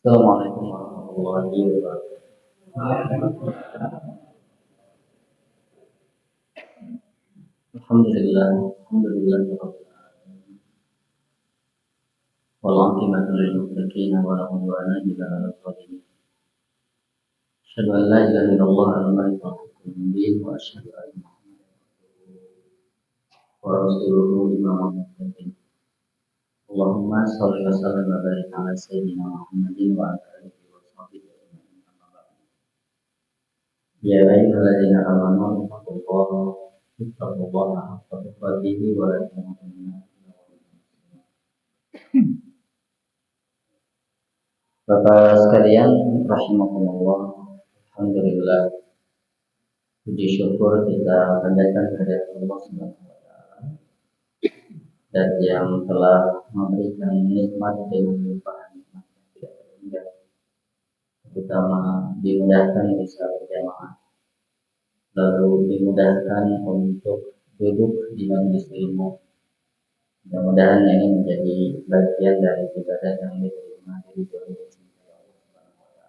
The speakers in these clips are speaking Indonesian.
Assalamualaikum warahmatullahi wabarakatuh. Alhamdulillah, alhamdulillah wal aqibatu lil muttaqin wa la udwana illa 'alal zalimin. Asyhadu an la ilaha illallah al-malik al-hakim wa asyhadu anna Muhammadan wa rasuluhu imamul muttaqin. Allahumma shalli wa sallim wa barik ala sayyidina Muhammadin wa ala alihi wa sahbihi ajma'in. Amma ba'du. Ya ayyuhalladzina amanu taqullaha haqqa tuqatih wa la tamutunna illa wa antum muslimun. Bapak sekalian, rahimakumullah, alhamdulillah, puji syukur kita panjatkan kepada Allah Subhanahu wa taala dan yang telah memberikan nikmat dengan limpahan nikmat yang tidak terhingga, terutama dimudahkan bisa berjamaah, lalu dimudahkan untuk duduk di majelis ilmu. Mudah-mudahan ini menjadi bagian dari ibadah yang diterima dari Allah Subhanahu wa taala.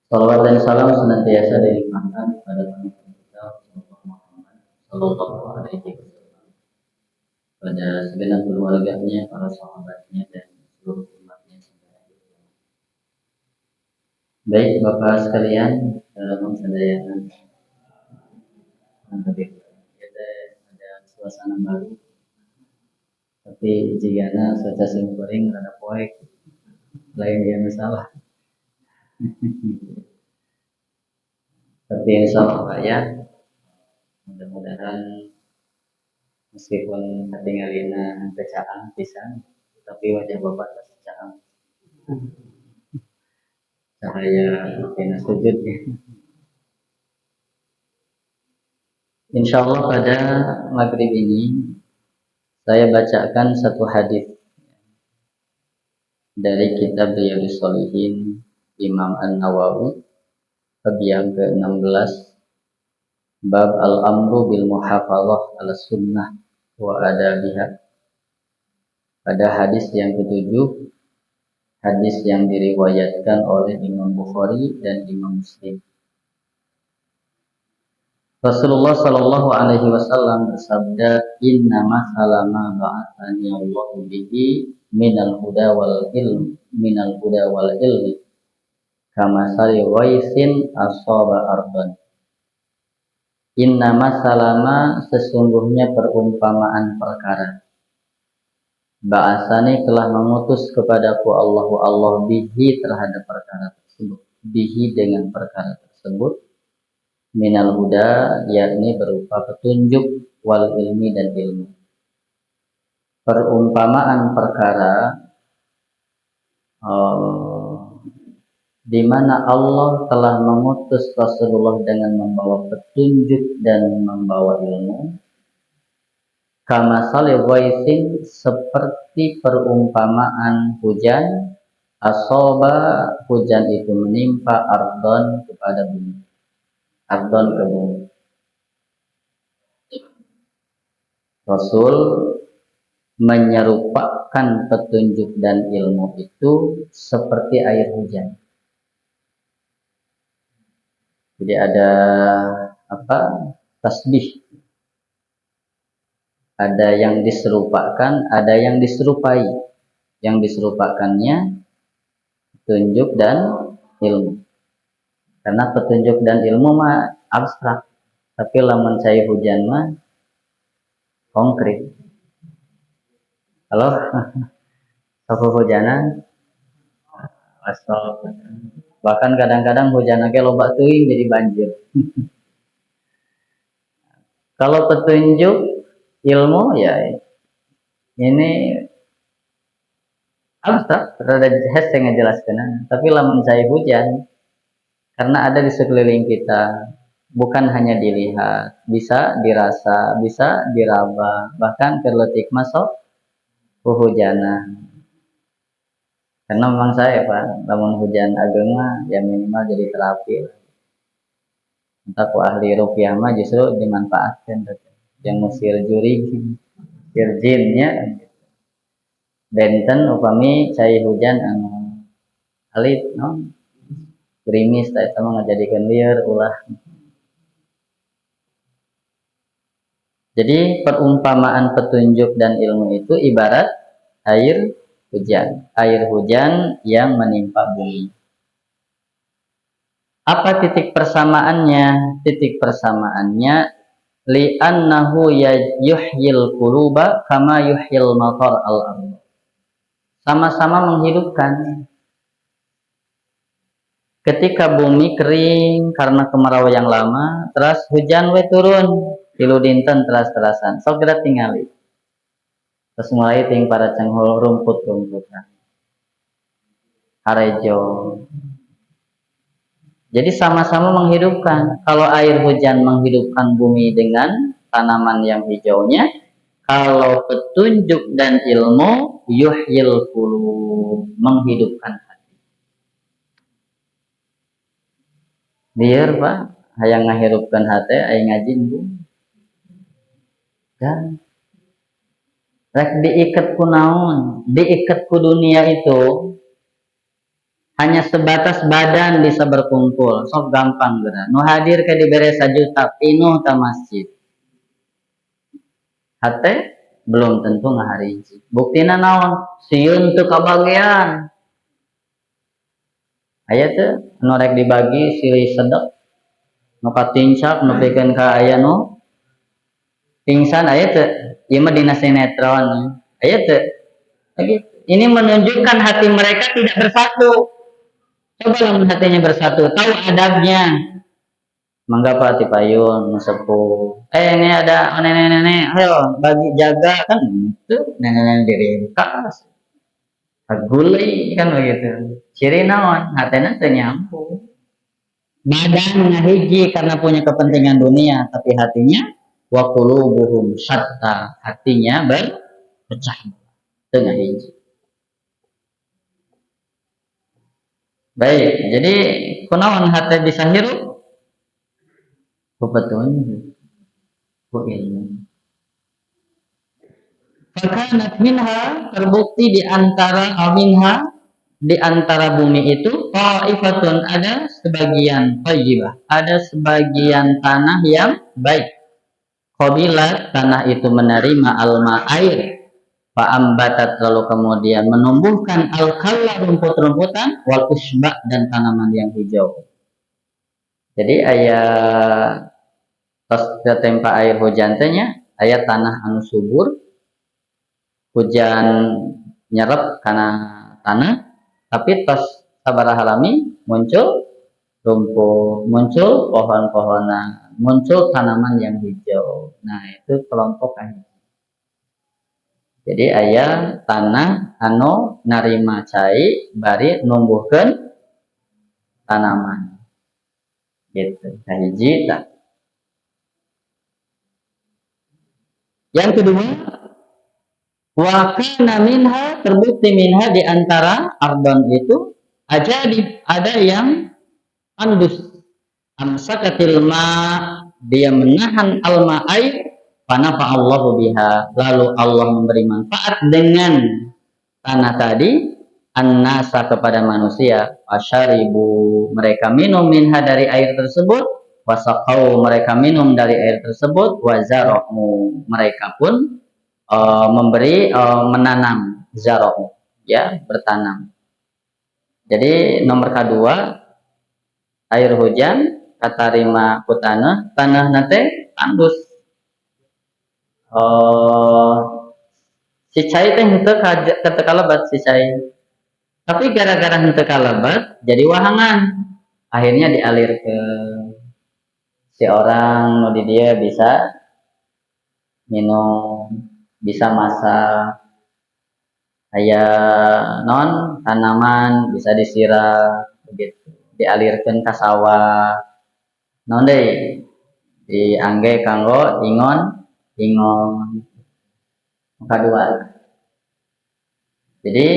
Salawat dan salam senantiasa dilimpahkan kepada Nabi kita Muhammad Sallallahu Alaihi Wasallam, pada segenap keluarganya, para sahabatnya dan seluruh umatnya sampai akhir zaman. Baik Bapak sekalian, dalam sadayana kita ada suasana baru, tapi jika cuaca singkuring rada poek, lain dia masalah. Tapi insya Allah ya, mudah-mudahan meskipun ketinggalina kecaan pisan, tapi wajah bapak tercahang. Cahaya kena sujud ya. Insya Allah pada maghrib ini saya bacakan satu hadis dari kitab Riyadhus Shalihin Imam An-Nawawi, bab yang ke-16, bab al-amru bil muhafazah ala sunnah wa adabiha. Pada hadis yang ke-7, hadis yang diriwayatkan oleh Imam Bukhari dan Imam Muslim. Rasulullah Shallallahu Alaihi Wasallam bersabda, Inna masalama ba'athani Allahu bihi minal huda wal ilmi kama sari waisin asaba ardan. Inna masalama, sesungguhnya perumpamaan perkara, ba'athani telah mengutus kepadaku Allah bihi terhadap perkara tersebut, bihi dengan perkara tersebut, minal huda, yakni berupa petunjuk, wal ilmi dan ilmu. Perumpamaan perkara di mana Allah telah mengutus Rasulullah dengan membawa petunjuk dan membawa ilmu. Kama salih waisin, seperti perumpamaan hujan, asoba, hujan itu menimpa ardon, kepada bumi. Ardon ke bumi. Rasul menyerupakan petunjuk dan ilmu itu seperti air hujan. Jadi ada tasbih. Ada yang diserupakan, ada yang diserupai. Yang diserupakannya petunjuk dan ilmu. Karena petunjuk dan ilmu mah abstrak, tapi lamun cai hujan mah konkret. Halo, apa hujanan? Asal. Bahkan kadang-kadang hujan lagi loba teuing jadi banjir. Kalau petunjuk ilmu ya ini abstrak, rada hese ngejelaskeun. Tapi lamun cai hujan, karena ada di sekeliling kita, bukan hanya dilihat, bisa dirasa, bisa diraba, bahkan kerletik masuk hujanan. Karena memang saya Pak, lamun hujan ageng ya minimal jadi terapi. Entah ku ahli rupiah mah justru dimanfaatkan, yang musir juri, musir jinnya. benten upami cai hujan anu alit no gerimis ta eta mah ngajadikeun lieur ulah. Jadi perumpamaan petunjuk dan ilmu itu ibarat air hujan yang menimpa bumi. Apa titik persamaannya? Titik persamaannya li'annahu yuhyil quluba kama yuhyil matar al-ardh. Sama-sama menghidupkan. Ketika bumi kering karena kemarau yang lama, terus hujan we turun, tilu dinten teras-terasan. Sok geura tingali. Terus mulai ting para cenghul rumput-rumputan. Harejo. Jadi sama-sama menghidupkan. Kalau air hujan menghidupkan bumi dengan tanaman yang hijaunya, kalau petunjuk dan ilmu yuhyil qulub, menghidupkan hati. Biar Pak, hayang ngahirupkan hati, aya ngaji Bu. Dan rek diikat ku naon? Diikat ku dunia itu hanya sebatas badan bisa berkumpul, sok gampang geura. Nu hadir ke dibere 1 juta pinuh ta masjid. Hate belum tentu ngahariji. Buktina naon? Sieun teu kabagian. Aya teu nu rek dibagi silih sedek. Nu katincak nu pikeun ka aya nu pingsan aya teu? Ieu mah dina sinetron. Aya teu? Ini menunjukkan hati mereka tidak bersatu. Coba lamun hatinya bersatu, tahu adabnya. Mangga Pak Tipayun, sepuh. Ini ada nenek-nenek, ayo bagi jaga kan itu nenek-nenek diringkas. Gulai kan begitu. Ciri naon, hatinya teu nyambung. Badan ngahiji karena punya kepentingan dunia, tapi hatinya wa qulubuhum syatta, hatinya berpecah teu ngahiji. Baik, jadi kunaon hati bisa hirup? Ku petunjuk, ku ilmu. Fakanat minha, terbukti di antara bumi itu ta'ifatun, ada sebagian thayyibah, ada sebagian tanah yang baik. Qabilat, tanah itu menerima alma air. Fa'ambatat, lalu kemudian menumbuhkan al-khalla, rumput-rumputan, wal usba, dan tanaman yang hijau. Jadi ayat tos tempa air hujan tanya, ayat tanah anu subur, hujan nyerep karena tanah, tapi tos sabaraha lami muncul rumput, muncul pohon-pohonan, muncul tanaman yang hijau. Nah, itu kelompok air. Jadi aya tanah anu narima cai bari numbuhkeun tanaman. Gitu. Kahiji tah. Yang kedua, wa kana minha, terbukti minha di antara ardon itu ada yang andus, amsakatil ma, dia menahan alma air, fanafa Allahu biha, lalu Allah memberi manfaat dengan tanah tadi, annasa, kepada manusia, asyaribu, mereka minum minha, dari air tersebut, wasaqau, mereka minum dari air tersebut, wazarahu, mereka pun menanam, zarahu, ya, bertanam. Jadi nomor kedua, air hujan katarima ku tanah nate tandus. Si cai teh henteu kalebat si cai. Tapi gara-gara henteu kalebat jadi wahangan. Akhirnya dialir ke si orang nu di dia bisa minum, bisa masak. Aya non tanaman bisa disiram begitu. Dialirkeun ka sawah. Naon deui? Diangge kanggo ingon. Kadua. Jadi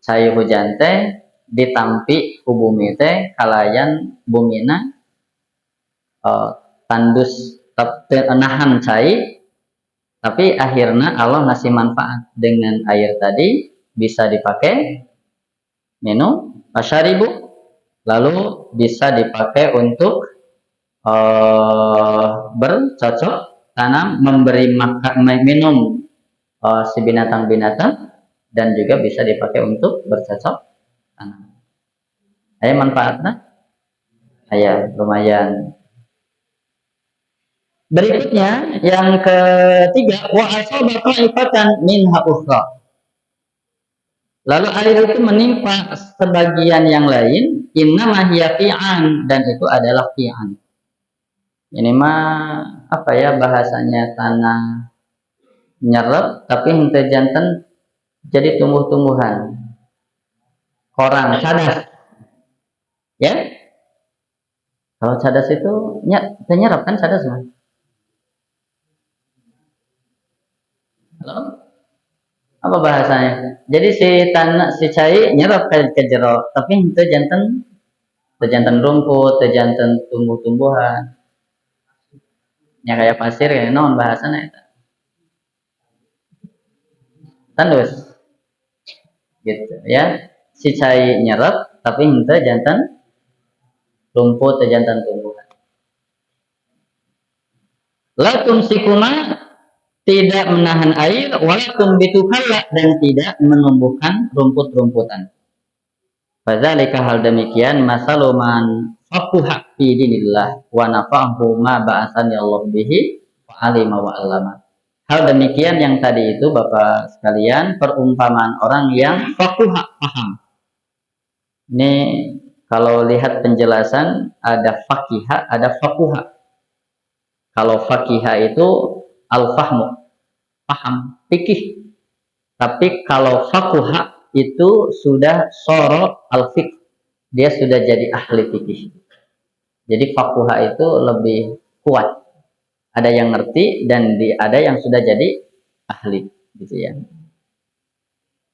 cai hujan teh ditampi ku bumi teh kalayan bumina tandus nahan cai, Tapi akhirnya Allah ngasih manfaat dengan air tadi bisa dipakai minum, asyaribu, lalu bisa dipakai untuk bercocok tanam, memberi makan, minum si binatang-binatang, dan juga bisa dipakai untuk bercocok tanam. Ayah manfaatnya, ayah lumayan. Berikutnya yang ketiga, wa asaba ta'ifatan minha ukhra. Lalu air itu menimpa sebagian yang lain, innama hiya qi'an, dan itu adalah qi'an. Ini mah apa ya bahasanya, tanah nyerep tapi henteu janten jadi tumbuh-tumbuhan. Korang cadas. Ya? Kalau cadas itu nyerap kan cadas mah. Halo? Apa bahasanya? Jadi si tanah si cai nyerap ke jero, tapi henteu janten rumput, teu janten tumbuh-tumbuhan. Ya kayak pasir ya, non bahasanya eta. Tandus. Gitu ya. Si cai nyerap tapi henteu janten rumput, teu janten tumbuhan. La tumsikuma, tidak menahan air, walaupun bitukalla, dan tidak menumbuhkan rumput-rumputan. Fadzalika, hal demikian, masaluman faquha fi dinillah wa nafa'ahu ma ba'atsani Allah bihi wa alima wa allama. Hal demikian yang tadi itu Bapak sekalian perumpamaan orang yang faquha, paham. Ini kalau lihat penjelasan ada faqiha, ada faquha. Kalau faqiha itu al-fahmu, paham, fikih. Tapi kalau faquha itu sudah soro al-fiqh, dia sudah jadi ahli fikih. Jadi faquha itu lebih kuat. Ada yang ngerti dan ada yang sudah jadi ahli, gitu ya.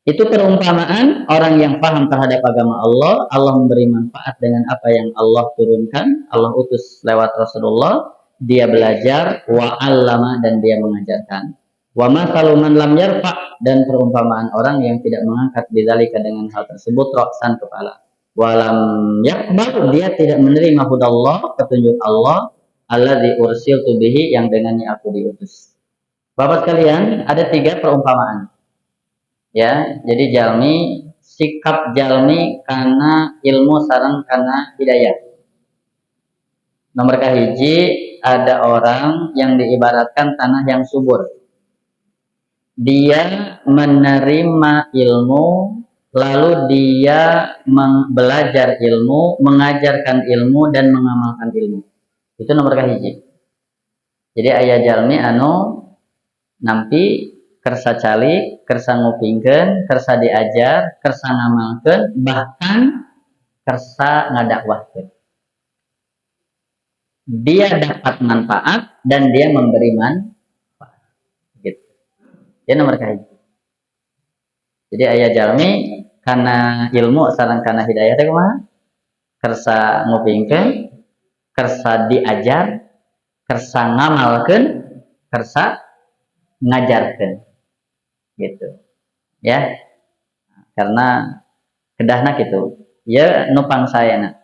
Itu perumpamaan orang yang paham terhadap agama Allah. Allah memberi manfaat dengan apa yang Allah turunkan, Allah utus lewat Rasulullah. Dia belajar, wa 'allama, dan dia mengajarkan. Wa masalu man lam yarfa, dan perumpamaan orang yang tidak mengangkat bidzalika, dengan hal tersebut, ra'san, kepala. Walam yakbar, dia tidak menerima hudallah, petunjuk Allah, alladzi ursiltu bihi, yang dengannya aku diutus. Bapak sekalian, ada 3 perumpamaan. Ya, jadi jalmi, sikap jalmi karena ilmu sareng karena hidayah. Nomor kahiji, ada orang yang diibaratkan tanah yang subur. Dia menerima ilmu, lalu dia belajar ilmu, mengajarkan ilmu, dan mengamalkan ilmu. Itu nomor kahiji. Jadi ayah jalmi anu nampi kersa calik, kersa ngupingkeun, kersa diajar, kersa ngamalkeun, bahkan kersa ngadakwahkeun. Dia dapat manfaat dan dia memberi manfaat. Gitu. Dia nomor kahiji. Jadi aya jalmi karena ilmu sareng kana hidayah teh kumaha? Kersa ngupingkeun, kersa diajar, kersa ngamalkeun, kersa ngajarkeun. Gitu. Ya. Karena kedahna gitu. Ya nupang sayana.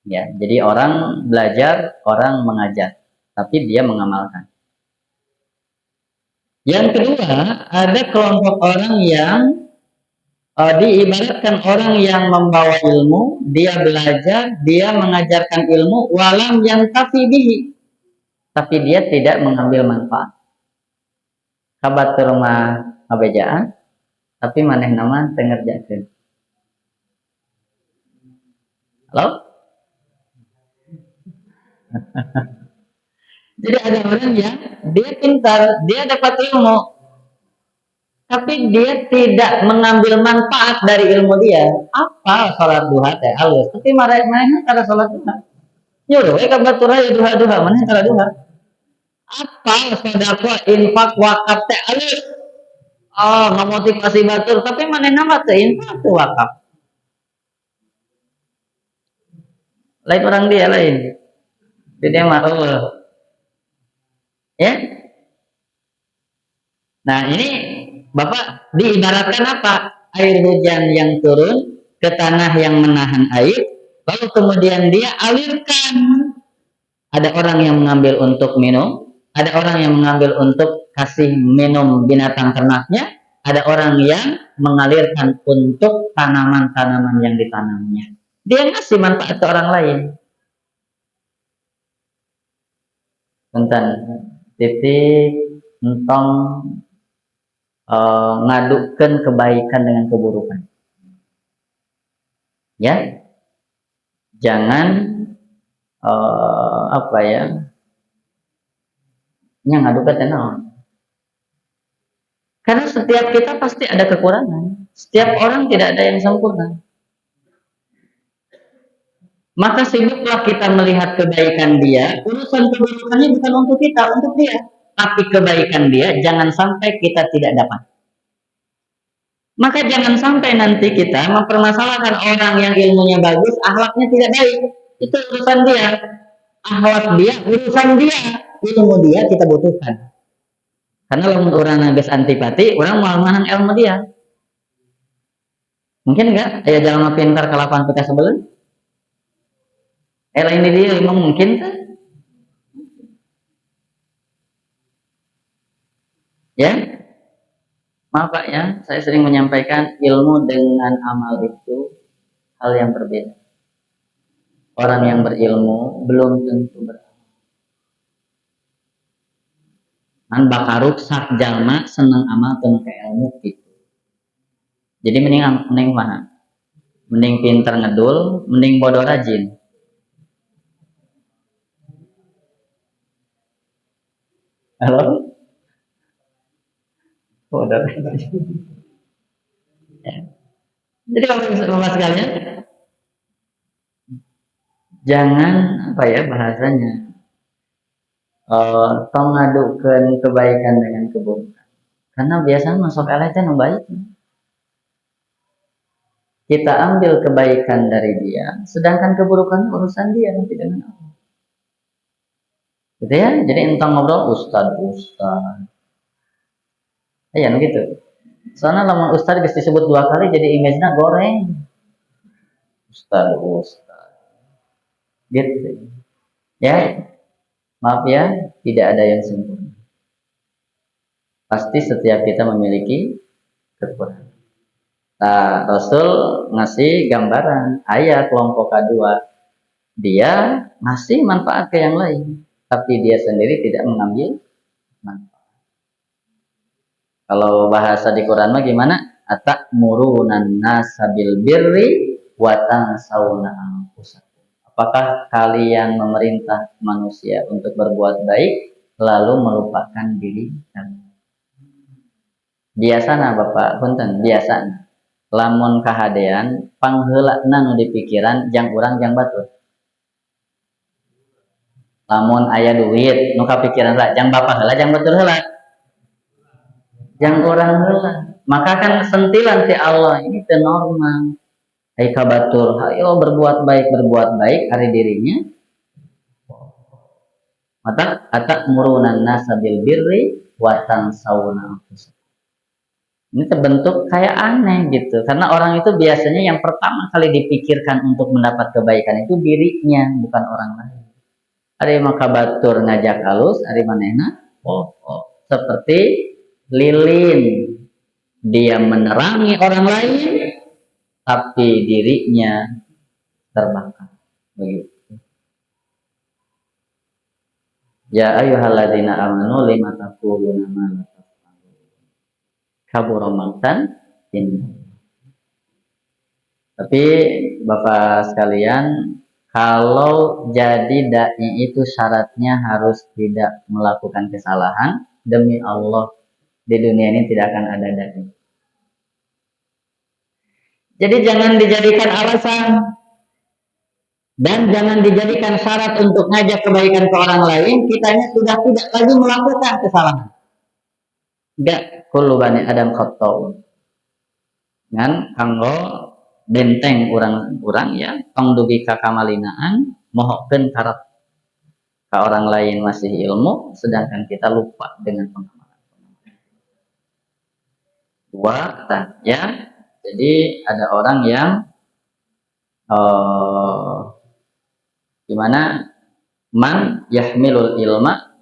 Ya, jadi orang belajar, orang mengajar, tapi dia mengamalkan. Yang kedua, ada kelompok orang yang diibaratkan orang yang membawa ilmu, dia belajar, dia mengajarkan ilmu, walam yang tafibihi, tapi dia tidak mengambil manfaat. Kabat ke rumah ngabejaan, tapi maneh nama tengerjakeun. Halo? Jadi ada orang yang dia pintar, dia dapat ilmu, tapi dia tidak mengambil manfaat dari ilmu dia. Apa sholat duha teh halus, tapi mana cara sholat duha? Nyuruh ka baturah ya duha mana cara duha? Apa sedekah, infak, wakaf teh halus? Oh, ngamotivasi batur, tapi mana nama teh infak teh wakaf. Lain orang dia lain. Dia mah Allah. Ya? Nah, ini Bapak diibaratkan apa? Air hujan yang turun ke tanah yang menahan air, lalu kemudian dia alirkan. Ada orang yang mengambil untuk minum, ada orang yang mengambil untuk kasih minum binatang ternaknya, ada orang yang mengalirkan untuk tanaman-tanaman yang ditanamnya. Dia ngasih manfaat ke orang lain. Tentang titik entong ngadukan kebaikan dengan keburukan. Ya, jangan apa ya? Yang ngadukan tenang. Karena setiap kita pasti ada kekurangan. Setiap orang tidak ada yang sempurna. Maka sibuklah kita melihat kebaikan dia. Urusan keburukannya bukan untuk kita, untuk dia. Tapi kebaikan dia jangan sampai kita tidak dapat. Maka jangan sampai nanti kita mempermasalahkan orang yang ilmunya bagus, akhlaknya tidak baik. Itu urusan dia. Akhlak dia, urusan dia. Ilmu dia kita butuhkan. Karena lamun orang nages antipati, orang mau manang ilmu dia. Mungkin enggak? Aya jalan pintar ke lapangan kita sebelum? Lain di dia emang mungkin kan? Ya? Maaf Pak ya, saya sering menyampaikan ilmu dengan amal itu hal yang berbeda. Orang yang berilmu belum tentu beramal. Kan bakal rusak jalma seneng amal teu make ilmu gitu. Jadi mending mana? Mending pinter ngedul, mending bodoh rajin. Halo? Bodoh rajin. Ya. Jadi Bapak sekalian, jangan apa ya bahasanya, tong ngadukeun kebaikan dengan keburukan. Karena biasanya masuk eleh teh nu baik. Kita ambil kebaikan dari dia, sedangkan keburukan urusan dia nanti dengan Allah. Gitu ya, jadi entang ngobrol ustad. Ya gitu. Soalnya lama ustad disebut 2 kali jadi image-nya goreng. Ustad. Gitu. Ya, maaf ya, tidak ada yang sempurna. Pasti setiap kita memiliki kekurangan. Nah, Rasul ngasih gambaran ayat kelompok kedua. Dia ngasih manfaat ke yang lain, tapi dia sendiri tidak mengambil manfaat. Kalau bahasa di Quran mah gimana? Atakmurunan nasa bil birri wa tansawna anfusakum. Apakah kalian memerintah manusia untuk berbuat baik lalu melupakan diri kalian? Biasana Bapak, punten, biasana. Lamun kahadean pangheulana nu di pikiran jang urang jang batur. Lamun aya duit nu kapikiran lah jang bapak heula jang batur heula. Jang urang heula. Maka kan sentilan ti Allah ini teu normal. Hai kabatur, ayo berbuat baik hari dirinya. Mata atak murunan nasa bil birri wa tansawna anfusakum. Ini terbentuk kayak aneh gitu, karena orang itu biasanya yang pertama kali dipikirkan untuk mendapat kebaikan itu dirinya, bukan orang lain. Ari maka batur ngajak halus, ari manehna seperti lilin, dia menerangi orang lain, tapi dirinya terbakar. Begitu. Ya ayyuhalladzina amanu lima taquluna ma la taf'alun. Kabura maqtan in. Tapi Bapak sekalian, kalau jadi dai itu syaratnya harus tidak melakukan kesalahan. Demi Allah, di dunia ini tidak akan ada dai. Jadi jangan dijadikan alasan dan jangan dijadikan syarat untuk ngajak kebaikan ke orang lain, kitanya sudah tidak lagi melakukan kesalahan. Enggak, kullu bani adam khata'un. Ngan kanggo benteng orang ya, tong dugi ka kamalinaan, mohokeun karat ka orang lain masih ilmu, sedangkan kita lupa dengan pengamalan. dua ya. Jadi ada orang yang gimana, man yahmilul ilma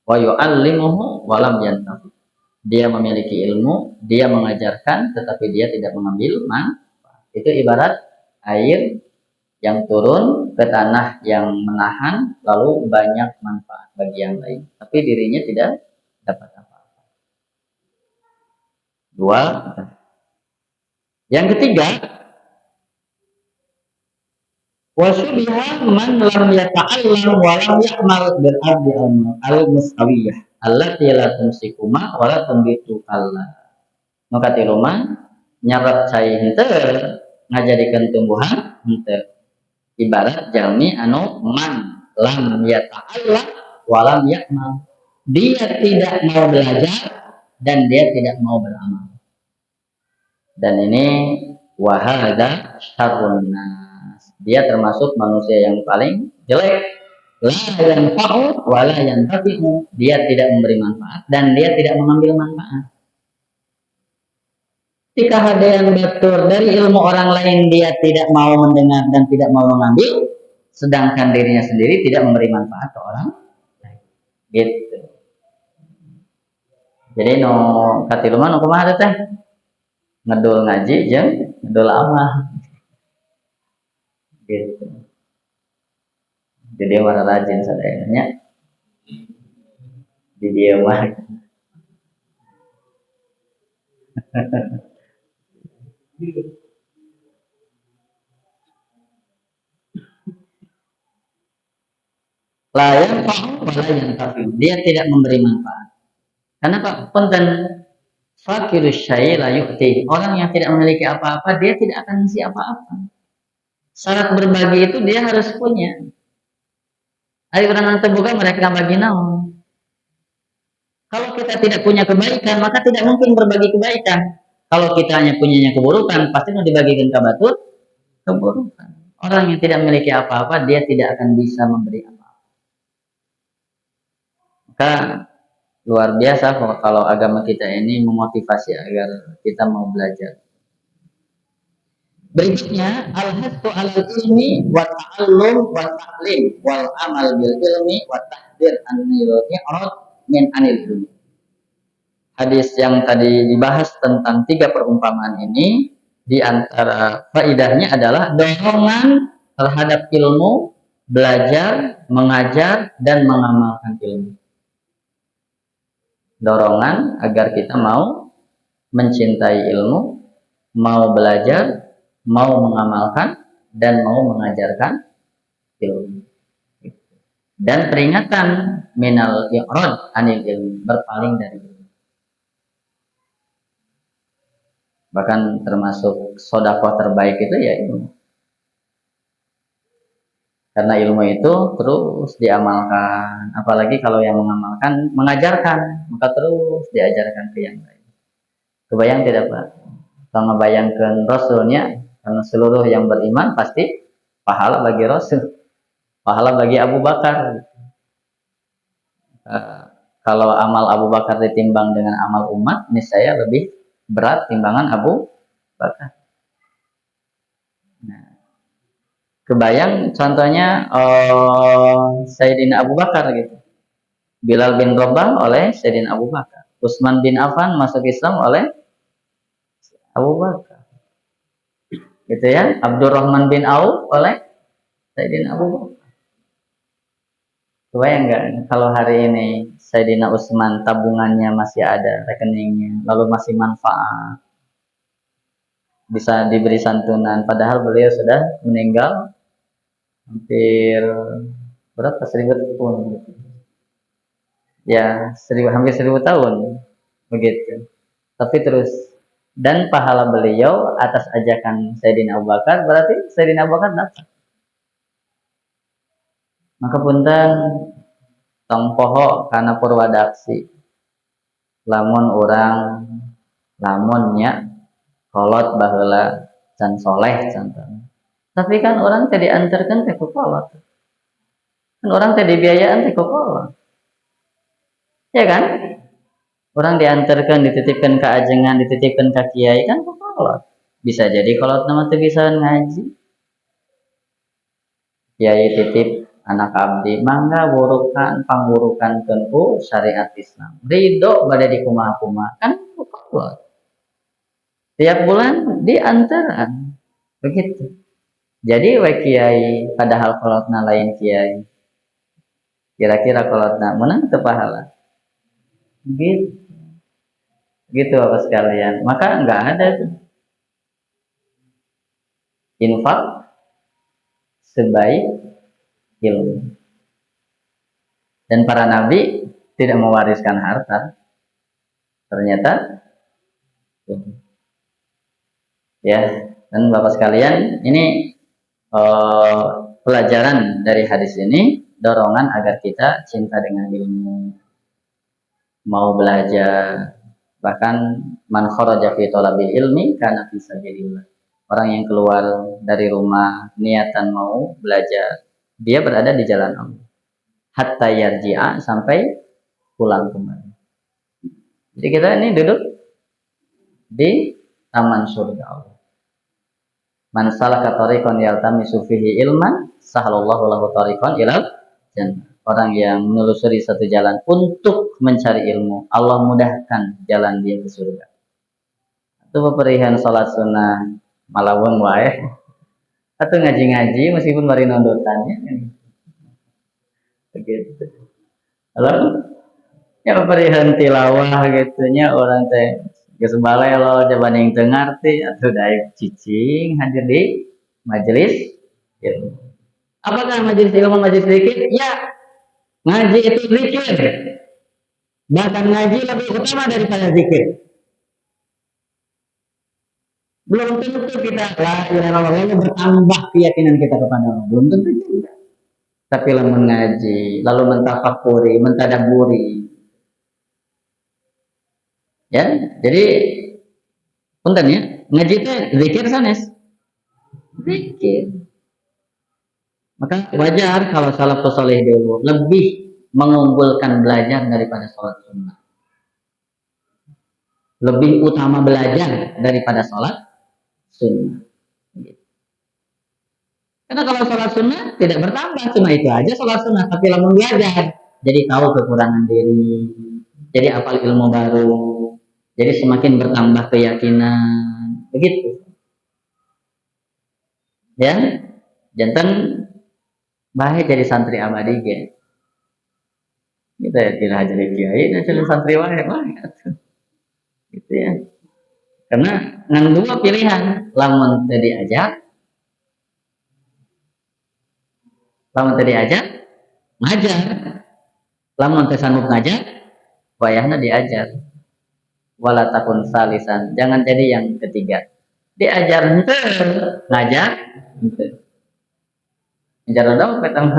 wa yu'allimuhu wa lam yantafi. Dia memiliki ilmu, dia mengajarkan tetapi dia tidak mengambil manfaat. Itu ibarat air yang turun ke tanah yang menahan lalu banyak manfaat bagi yang lain, tapi dirinya tidak dapat apa-apa. Dua. Yang ketiga, wasubiha man lam yata'allam wa lam ya'mal bil ardi al-mustawiyah allati la tumsikuma wa la tumbitu Allah. Maka tiluman nyarat cai henteu ngajadikeun tumbuhan henteu. Ibarat jalmi anu man lam yata'allam wa lam ya'mal. Dia tidak mau belajar dan dia tidak mau beramal. Dan ini wahada syarrun nas. Dia termasuk manusia yang paling jelek. La yanfa'u wa la yantafi'u. Dia tidak memberi manfaat dan dia tidak mengambil manfaat. Jika ada yang batur dari ilmu orang lain, dia tidak mau mendengar dan tidak mau mengambil, sedangkan dirinya sendiri tidak memberi manfaat ke orang lain. Gitu. Jadi no katiluman no kumaha teh? Ngedul ngaji jeung ngedul amal. Gitu. Jadi mana rajin sadayana. Di dia mah. Layan fa'u walayan tapi dia tidak memberi manfaat. Kenapa? Punten fakirus syai la yu'ti. Orang yang tidak memiliki apa-apa, dia tidak akan ngasih apa-apa. Syarat berbagi itu dia harus punya. Ari orang terbuka mereka bagi naon. Kalau kita tidak punya kebaikan, maka tidak mungkin berbagi kebaikan. Kalau kita hanya punyanya keburukan, pasti mau dibagikan ke batur keburukan. Orang yang tidak memiliki apa-apa, dia tidak akan bisa memberi apa-apa. Maka luar biasa kalau agama kita ini memotivasi agar kita mau belajar. Berikutnya, al-hattu al-ilmi wa ta'allum wa ta'lim wal amal bil ilmi wa tahdir anil i'rad min anil ilmi. Hadis yang tadi dibahas tentang 3 perumpamaan ini, di antara faedahnya adalah dorongan terhadap ilmu, belajar, mengajar, dan mengamalkan ilmu. Dorongan agar kita mau mencintai ilmu, mau belajar, mau mengamalkan, dan mau mengajarkan ilmu. Dan peringatan minal i'rad anil ilmi, berpaling dari ilmu. Bahkan termasuk sodakoh terbaik itu ya ilmu. Karena ilmu itu terus diamalkan. Apalagi kalau yang mengamalkan, mengajarkan, maka terus diajarkan ke yang lain. Kebayang tidak Pak? Kalau ngebayangkan Rasulnya, karena seluruh yang beriman pasti pahala bagi Rasul, pahala bagi Abu Bakar. Kalau amal Abu Bakar ditimbang dengan amal umat, niscaya lebih berat timbangan Abu Bakar. Nah, kebayang contohnya Sayyidina Abu Bakar gitu. Bilal bin Rabah oleh Sayyidina Abu Bakar. Utsman bin Affan masuk Islam oleh Abu Bakar. Gitu ya. Abdurrahman bin Auf oleh Sayyidina Abu Bakar. Kebayang nggak kalau hari ini Sayyidina Utsman tabungannya masih ada, rekeningnya, lalu masih manfaat, bisa diberi santunan, padahal beliau sudah meninggal hampir berapa 1000 tahun, ya hampir 1000 tahun begitu. Tapi terus dan pahala beliau atas ajakan Sayyidina Abu Bakar berarti Sayyidina Abu Bakar dapat. Maka punten tong poho karena purwadaksi lamun orang lamunnya kolot baheula can soleh contohnya. Tapi kan orang teh diantarkan teh ku kolot. Kan orang teh dibiayaan teh ku kolot. Ya kan? Orang diantarkan, dititipkan ke ajengan, dititipkan ke kiai kan kolot. Bisa jadi kolot nama tuh bisa ngaji. Kiai titip anak abdi, mangga wurukan pangwurukan kenku syariat Islam. Ridho pada di kumah-kumah kan kolot. Tiap bulan diantaran. Begitu. Jadi wa kiai padahal kolotna lain kiai. Kira-kira kolotna menang teu pahala. Gitu. Gitu apa sekalian. Maka enggak ada tuh infak sebaik ilmu. Dan para nabi tidak mewariskan harta. Ternyata ya, dan Bapak sekalian, ini pelajaran dari hadis ini, dorongan agar kita cinta dengan ilmu, mau belajar. Bahkan man kharaja fi talabil ilmi kana fi sabilillah. Orang yang keluar dari rumah niatan mau belajar, dia berada di jalan Allah. Hatta yarji'a, sampai pulang kembali. Jadi kita ini duduk di taman surga Allah. Man salaka tariqan yaltamisu fihi ilman, sahalallahu lahu tariqan ilal jannah. Orang yang menelusuri satu jalan untuk mencari ilmu, Allah mudahkan jalan dia ke surga. Itu peperihan salat sunnah malaweng wae. Atau ngaji-ngaji meskipun bari nondotannya. Begitu. Halo? Ya peperihan tilawah gitunya orang teh geus balelo jabanding teu ngarti atuh daek cicing hadir di majelis ilmu. Apakah majelis ilmu majelis zikir? Ya, ngaji itu zikir. Bahkan ngaji lebih utama daripada zikir. Belum tentu kita la ilaha illallah bertambah keyakinan kita kepada Allah. Belum tentu juga. Tapi lamun ngaji, lalu mentafakuri, mentadaburi. Ya, jadi punten ya, ngaji itu zikir sanes. Zikir. Maka wajar kalau salafus saleh dulu lebih mengunggulkan belajar daripada sholat sunnah. Lebih utama belajar daripada sholat sunnah. Karena kalau sholat sunnah tidak bertambah, cuma itu aja sholat sunnah. Tapi lamun belajar, jadi tahu kekurangan diri, jadi apal ilmu baru, jadi semakin bertambah keyakinan, begitu. Ya, jantan bahaya jadi santri abadi gitu. Kita ya tidak jadi kiai, dan jadi santri wae gitu ya. Karena ngan dua pilihan, lamun tadi aja, ngajar, lamun teu sanggup ngajar, wayahna diajar. Wala takun salisan, jangan jadi yang ketiga. Diajar henteu, ngajar henteu. Ngajar daun petang.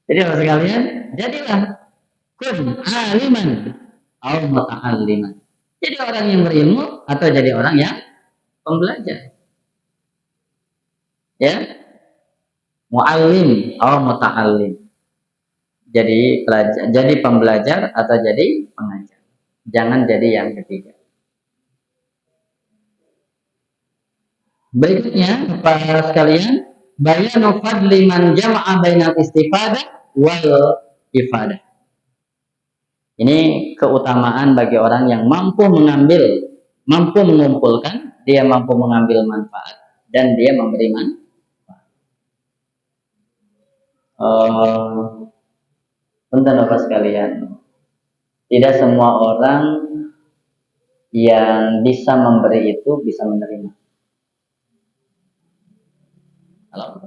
Jadi Bapak sekalian, jadilah kun aliman au muta'alliman. Jadi orang yang berilmu atau jadi orang yang pembelajar. Ya. Muallim au muta'allim. Jadi pelajar, jadi pembelajar atau jadi pengajar. Jangan jadi yang ketiga. Berikutnya, Bapak sekalian, bayanu fadli man jama'a bainal istifadah wal ifadah. Ini keutamaan bagi orang yang mampu mengumpulkan, dia mampu mengambil manfaat dan dia memberi manfaat. Punten Bapak sekalian, tidak semua orang yang bisa memberi itu bisa menerima. Halo.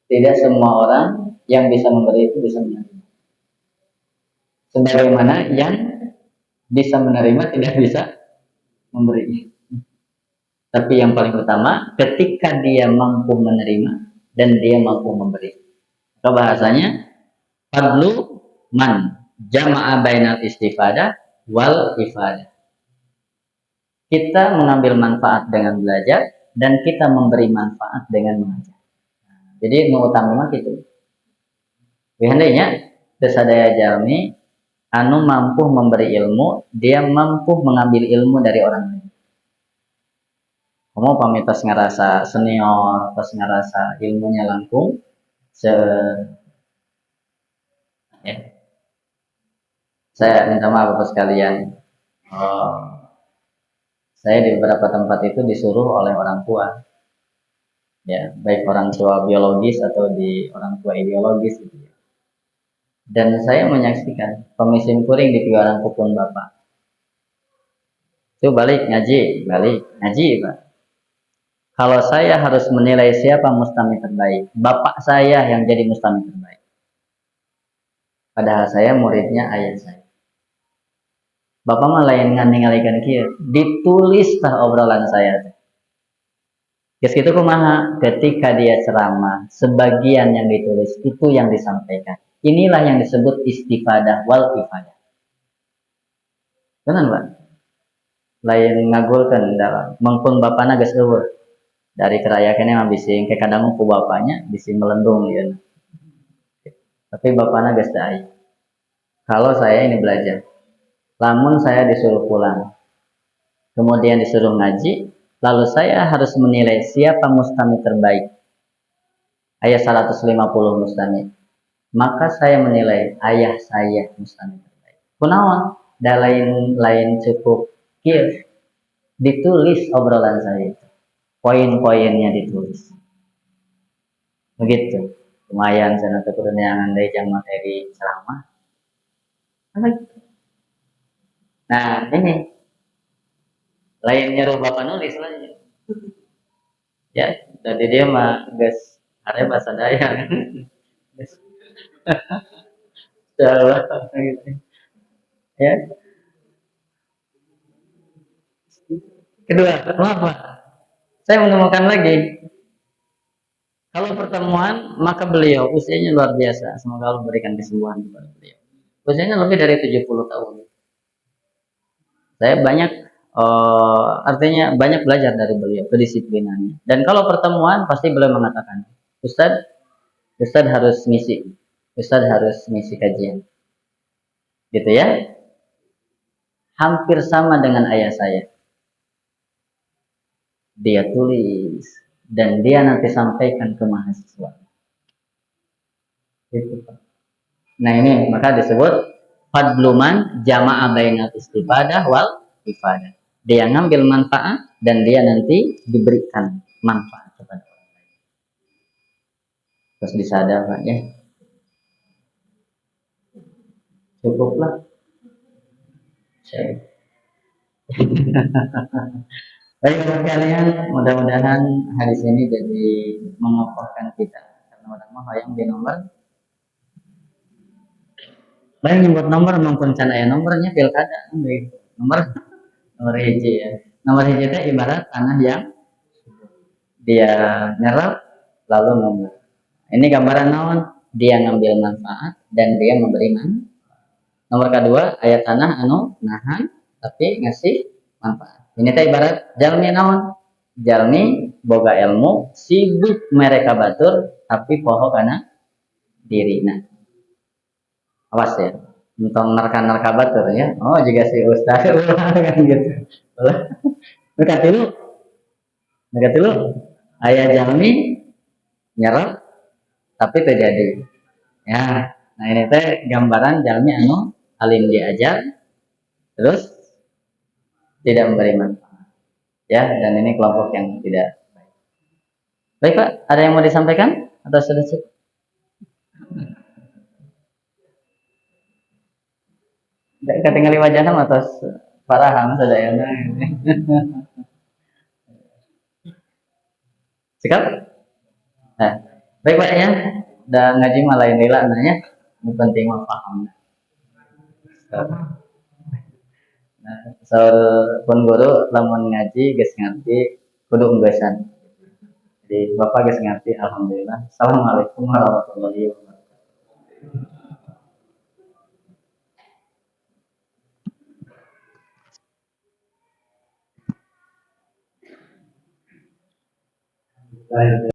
Tidak semua orang yang bisa memberi itu bisa menerima. Sebagaimana yang bisa menerima tidak bisa memberi. Tapi yang paling utama, ketika dia mampu menerima dan dia mampu memberi. Maka bahasanya fadlu man jama'a bainal istifadah wal ifadah. Kita mengambil manfaat dengan belajar dan kita memberi manfaat dengan mengajar. Jadi mengutamakan itu. Biasanya teu sadaya jalmi anu mampu memberi ilmu, dia mampu mengambil ilmu dari orang lain. Kamu pamitas ngerasa senior, pas ngerasa ilmunya langkung, ya. Saya minta maaf Bapak sekalian. Saya di beberapa tempat itu disuruh oleh orang tua, ya, baik orang tua biologis atau di orang tua ideologis gitu ya. Dan saya menyaksikan pemisim kuring di pikiran pupun bapak. Itu balik ngaji Pak. Kalau saya harus menilai siapa mustami terbaik, bapak saya yang jadi mustami terbaik. Padahal saya muridnya ayah saya. Bapak mah lain ngalihkan kieu, ditulis tah obrolan saya. Geus kitu kumaha? Ketika dia ceramah, sebagian yang ditulis itu yang disampaikan. Inilah yang disebut istifadah wal ifadah. Benar, Pak? Lain ngagulkeun dalam mengpun bapana geus eueuh. Dari kerayakannya mah bisi ke kadang ku bapaknya bisi melendung ya. Tapi bapakna geus teu aya. Kalau saya ini belajar, lamun saya disuruh pulang, kemudian disuruh ngaji, lalu saya harus menilai siapa mustami terbaik. Ayat 150 mustami. Maka saya menilai ayah saya mustami terbaik. Kunaon? Da lain cukup kieu. Ditulis obrolan saya. Poin-poinnya ditulis. Begitu. Lumayan sana teu kudu neangan deui jang materi ceramah. Nah, ini lain nyuruh bapak nulis lagi. Ya, tadi dia mah geus are bahasa Dayak. Jawa gitu. Ya. Kedua, apa? Saya menemukan lagi. Kalau pertemuan, maka beliau usianya luar biasa. Semoga Allah berikan kesembuhan kepada beliau. Usianya lebih dari 70 tahun. Saya banyak artinya banyak belajar dari beliau, kedisiplinannya. Dan kalau pertemuan pasti beliau mengatakan, Ustad harus ngisi kajian. Gitu ya. Hampir sama dengan ayah saya. Dia tulis dan dia nanti sampaikan ke mahasiswa. Gitu. Nah ini maka disebut fadluman jama'a bainal istifadah wal ifadah. Dia ngambil manfaat dan dia nanti diberikan manfaat kepada orang lain. Terus disadar Pak ya. Cukuplah. Baik sekalian, mudah-mudahan hari ini jadi mengokohkan kita. Karena orang yang di nomor. Baik nyebut nomor maupun can aya nomornya pilkada nomor hiji ya. Nomor hiji itu ibarat tanah yang dia nyerap lalu nomor. Ini gambaran naon? Dia ngambil manfaat dan dia memberi manfaat. Nomor kedua ayat tanah anu nahan tapi ngasih manfaat. Ini teh ibarat jalmi naon? Jalmi boga ilmu sibuk mereka batur tapi poho kana diri. Nah, awas ya. Untuk nerka batur ya. Oh juga si ustaz kan gitu. Mereka dulu ayah jalmi nyerap tapi terjadi. Ya, nah ini teh gambaran jalmi anu alim diajar terus tidak memberi manfaat. Ya, dan ini kelompok yang tidak baik. Baik Pak, ada yang mau disampaikan atau sudah cukup? Ketinggali wajahnya atas parahan sadayana. Sikap? Nah, baik Pak ya. Dan ngaji malah ini lah nanya. Ini penting mah paham. Nah, soal pun guru lamun ngaji geus ngerti kudu unggesan. Jadi Bapak geus ngerti alhamdulillah. Assalamualaikum warahmatullahi wabarakatuh.